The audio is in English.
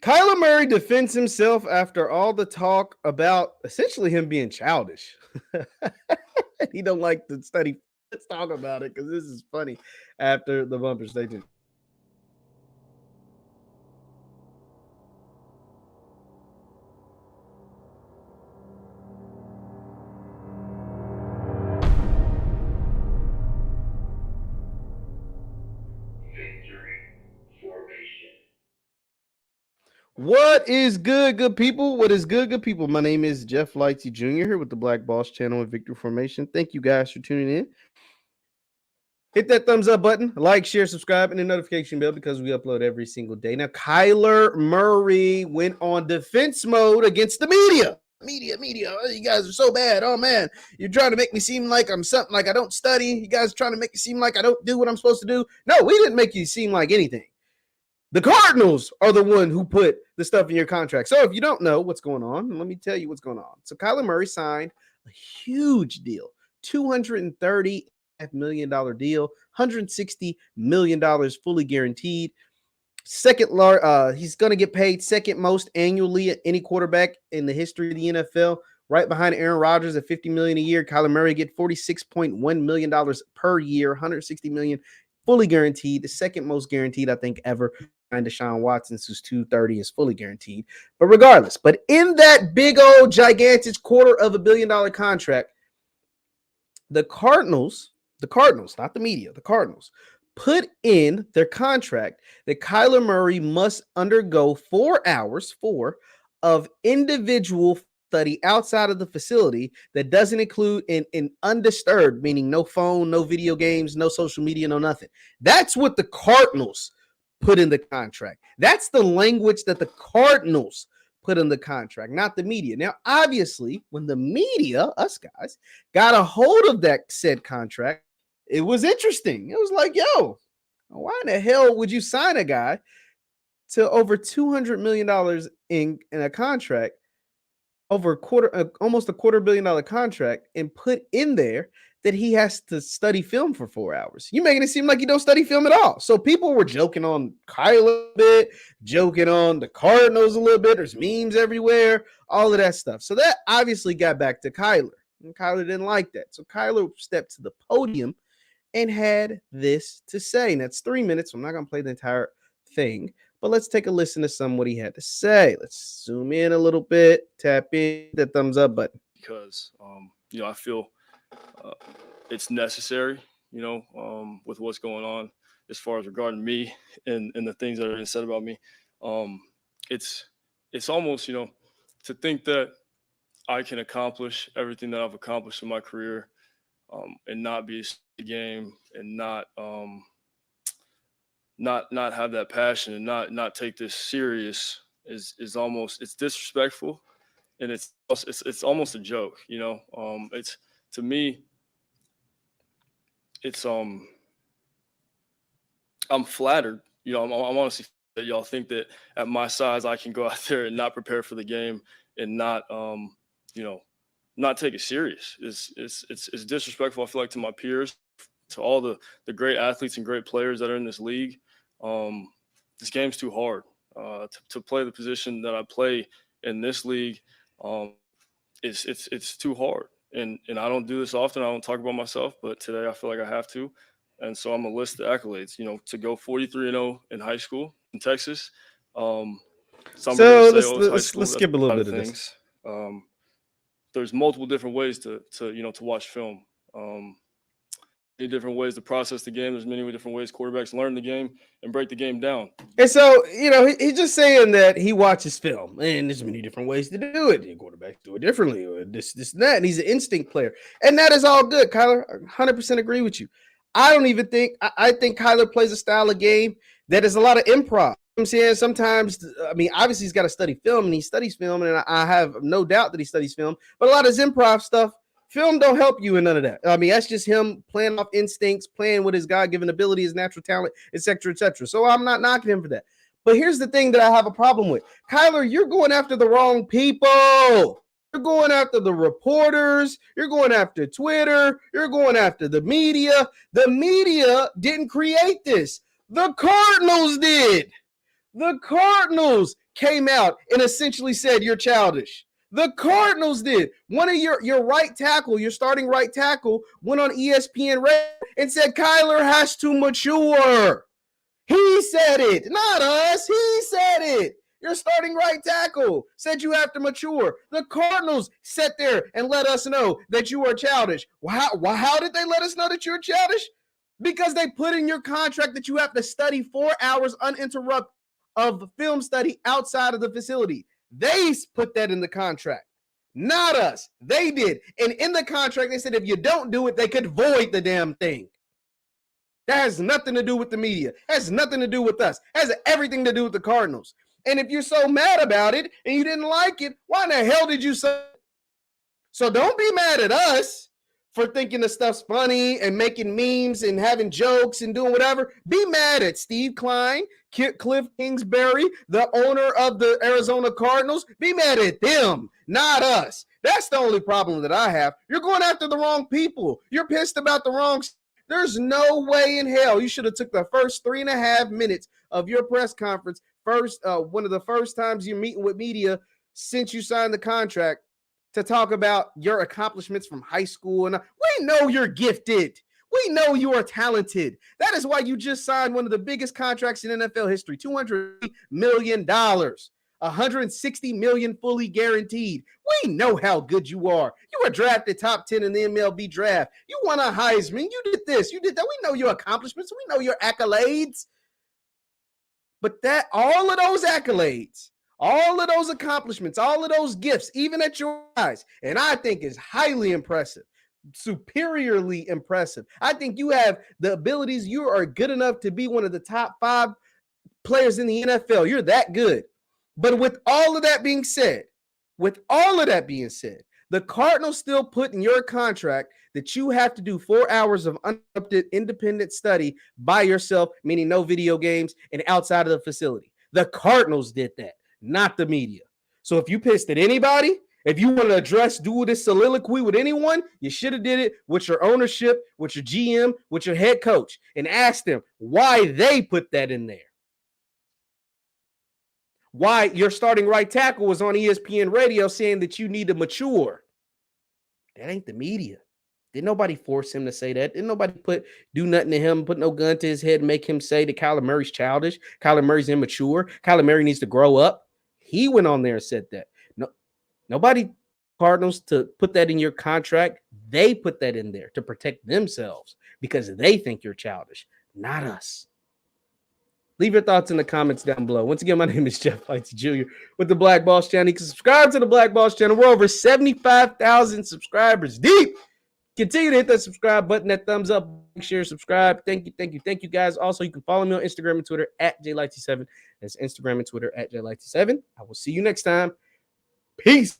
Kyler Murray defends himself after all the talk about essentially him being childish. He don't like to study. Let's talk about it because this is funny. After the bumper, stay tuned. What is good, good people? What is good, good people? My name is JeffLightsyJr. here with the Black Boss channel and Victory Formation. Thank you guys for tuning in. Hit that thumbs up button, like, share, subscribe, and the notification bell because we upload every single day. Now, Kyler Murray went on defense mode against the media. Media. Oh, you guys are so bad. Oh, man. You're trying to make me seem like I'm something like I don't study. You guys are trying to make it seem like I don't do what I'm supposed to do. No, we didn't make you seem like anything. The Cardinals are the one who put the stuff in your contract. So if you don't know what's going on, let me tell you what's going on. So Kyler Murray signed a huge deal, $230 million deal, $160 million fully guaranteed. He's going to get paid second most annually at any quarterback in the history of the NFL, right behind Aaron Rodgers at $50 million a year. Kyler Murray get $46.1 million per year, $160 million fully guaranteed, the second most guaranteed I think ever. And Deshaun Watson, who's $230 is fully guaranteed. But regardless, in that big old gigantic $250 million contract, the Cardinals, not the media, the Cardinals, put in their contract that Kyler Murray must undergo 4 hours of individual study outside of the facility that doesn't include an undisturbed, meaning no phone, no video games, no social media, no nothing. That's what the Cardinals put in the contract. That's the language that the Cardinals put in the contract, not the media. Now, obviously, when the media, us guys, got a hold of that said contract, it was interesting. It was like, yo, why in the hell would you sign a guy to over $200 million in a contract, over almost $250 million contract, and put in there that he has to study film for 4 hours? You're making it seem like you don't study film at all. So people were joking on Kyler a bit, joking on the Cardinals a little bit. There's memes everywhere, all of that stuff. So that obviously got back to Kyler, and Kyler didn't like that. So Kyler stepped to the podium and had this to say. And that's 3 minutes. So I'm not going to play the entire thing, but let's take a listen to some of what he had to say. Let's zoom in a little bit, tap in the thumbs up button. Because, I feel it's necessary, with what's going on as far as regarding me and the things that are being said about me. It's almost, to think that I can accomplish everything that I've accomplished in my career and not be a game and not have that passion and not take this serious is almost, it's disrespectful, and it's almost a joke. It's, to me, it's I'm flattered. I'm honestly that y'all think that at my size I can go out there and not prepare for the game and not not take it serious. It's disrespectful, I feel like, to my peers, to all the great athletes and great players that are in this league. This game's too hard. To play the position that I play in this league, it's too hard. And I don't do this often. I don't talk about myself, but today I feel like I have to. And so I'm going to list the accolades, to go 43-0 in high school in Texas. So let's skip a little bit of things. There's multiple different ways to watch film. Many different ways to process the game. There's many different ways quarterbacks learn the game and break the game down. And so, he's just saying that he watches film, and there's many different ways to do it. The quarterbacks do it differently, or this, and that. And he's an instinct player, and that is all good. Kyler, 100% agree with you. I don't even think I think Kyler plays a style of game that is a lot of improv. I'm saying sometimes, obviously he's got to study film, and he studies film, and I have no doubt that he studies film. But a lot of his improv stuff, film don't help you in none of that. That's just him playing off instincts, playing with his God-given ability, his natural talent, etc., etc. So I'm not knocking him for that. But here's the thing that I have a problem with. Kyler, you're going after the wrong people. You're going after the reporters. You're going after Twitter. You're going after the media. The media didn't create this. The Cardinals did. The Cardinals came out and essentially said you're childish. The Cardinals did. One of your right tackle, your starting right tackle, went on ESPN Radio and said Kyler has to mature. He said it, not us. He said it. Your starting right tackle said you have to mature. The Cardinals sat there and let us know that you are childish. How did they let us know that you're childish? Because they put in your contract that you have to study 4 hours uninterrupted of film study outside of the facility. They put that in the contract, not us. They did. And in the contract, they said if you don't do it, they could void the damn thing. That has nothing to do with the media. That has nothing to do with us. That has everything to do with the Cardinals. And if you're so mad about it and you didn't like it, why in the hell did you say it? So don't be mad at us for thinking the stuff's funny and making memes and having jokes and doing whatever. Be mad at Steve Klein, Cliff Kingsbury, the owner of the Arizona Cardinals. Be mad at them, not us. That's the only problem that I have. You're going after the wrong people. You're pissed about the wrong stuff. There's no way in hell you should have took the first 3.5 minutes of your press conference, one of the first times you're meeting with media since you signed the contract, to talk about your accomplishments from high school. And we know you're gifted. We know you are talented. That is why you just signed one of the biggest contracts in NFL history, $200 million. $160 million fully guaranteed. We know how good you are. You were drafted top 10 in the MLB draft. You won a Heisman. You did this. You did that. We know your accomplishments. We know your accolades. But that all of those accolades, all of those accomplishments, all of those gifts, even at your eyes, and I think is highly impressive, superiorly impressive. I think you have the abilities. You are good enough to be one of the top 5 players in the NFL. You're that good. But with all of that being said, the Cardinals still put in your contract that you have to do 4 hours of uninterrupted independent study by yourself, meaning no video games and outside of the facility. The Cardinals did that, not the media. So if you pissed at anybody, if you want to do this soliloquy with anyone, you should have did it with your ownership, with your GM, with your head coach, and asked them why they put that in there. Why your starting right tackle was on ESPN Radio saying that you need to mature. That ain't the media. Didn't nobody force him to say that. Didn't nobody do nothing to him, put no gun to his head and make him say that Kyler Murray's childish. Kyler Murray's immature. Kyler Murray needs to grow up. He went on there and said that. No, nobody Cardinals to put that in your contract. They put that in there to protect themselves because they think you're childish, not us. Leave your thoughts in the comments down below. Once again, my name is JeffLightsYJr with the Black Boss Channel. You can subscribe to the Black Boss Channel. We're over 75,000 subscribers deep. Continue to hit that subscribe button, that thumbs up, share, subscribe. Thank you, guys. Also, you can follow me on Instagram and Twitter at JLightsy7. That's Instagram and Twitter at JLightsy7. I will see you next time. Peace.